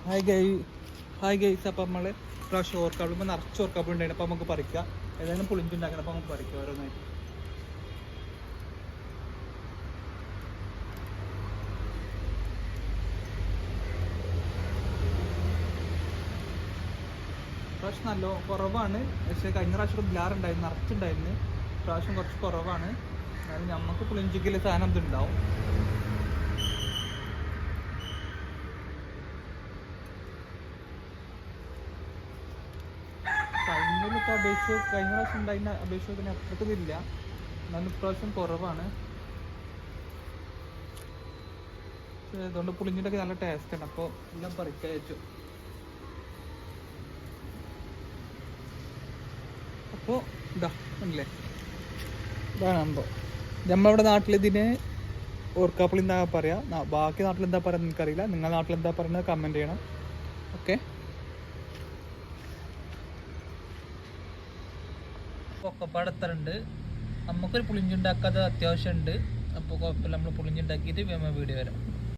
Hi ഗൈ hi guys. അപ്പോൾ നമ്മൾ പ്രാവശ്യം ഓർക്കാപ്പുമ്പോൾ നിറച്ച് ഓർക്കാപ്പ് ഉണ്ടായിരുന്നു. അപ്പോൾ നമുക്ക് പറിക്കാം. ഏതായാലും പുളിഞ്ചുണ്ടാക്കണം. അപ്പോൾ നമുക്ക് പറിക്കാം ഓരോന്നായിട്ട്. പ്രാവശ്യം നല്ല കുറവാണ്. പക്ഷേ കഴിഞ്ഞ പ്രാവശ്യം ഗ്ലാറുണ്ടായിരുന്നു, നിറച്ചുണ്ടായിരുന്നു. പ്രാവശ്യം കുറച്ച് കുറവാണ്. എന്നാലും നമുക്ക് പുളിഞ്ചിക്കൽ സാധനം ഇതുണ്ടാവും. കഴിഞ്ഞതിലൊക്കെ അപേക്ഷിച്ച് കഴിഞ്ഞ പ്രാവശ്യം ഉണ്ടായിരുന്ന അപേക്ഷിച്ച് അത്രയ്ക്കില്ല. എന്നാലും ഇപ്രാവശ്യം കുറവാണ്. അതുകൊണ്ട് പുളിഞ്ചിൻ്റെയൊക്കെ നല്ല ടേസ്റ്റ് ആണ്. അപ്പോൾ എല്ലാം പറിക്കാൻ വെച്ചു. അപ്പോൾ ഇതാ അല്ലേ, ഇതാണ് സംഭവം. നമ്മളുടെ നാട്ടിലിതിന് ഓർക്കാപ്പുളി എന്താ പറയുക, ബാക്കി നാട്ടിൽ എന്താ പറയുക എനിക്കറിയില്ല. നിങ്ങളുടെ നാട്ടിൽ എന്താ പറയുന്നത് കമൻറ്റ് ചെയ്യണം. ഓക്കെ, ഒക്കെപ്പാടത്തറുണ്ട്. നമുക്കൊരു പുളിഞ്ചുണ്ടാക്കാതെ അത്യാവശ്യമുണ്ട്. അപ്പോൾ കുഴപ്പമില്ല, നമ്മൾ പുളിഞ്ചുണ്ടാക്കിയിട്ട് വീഡിയോ വരാം.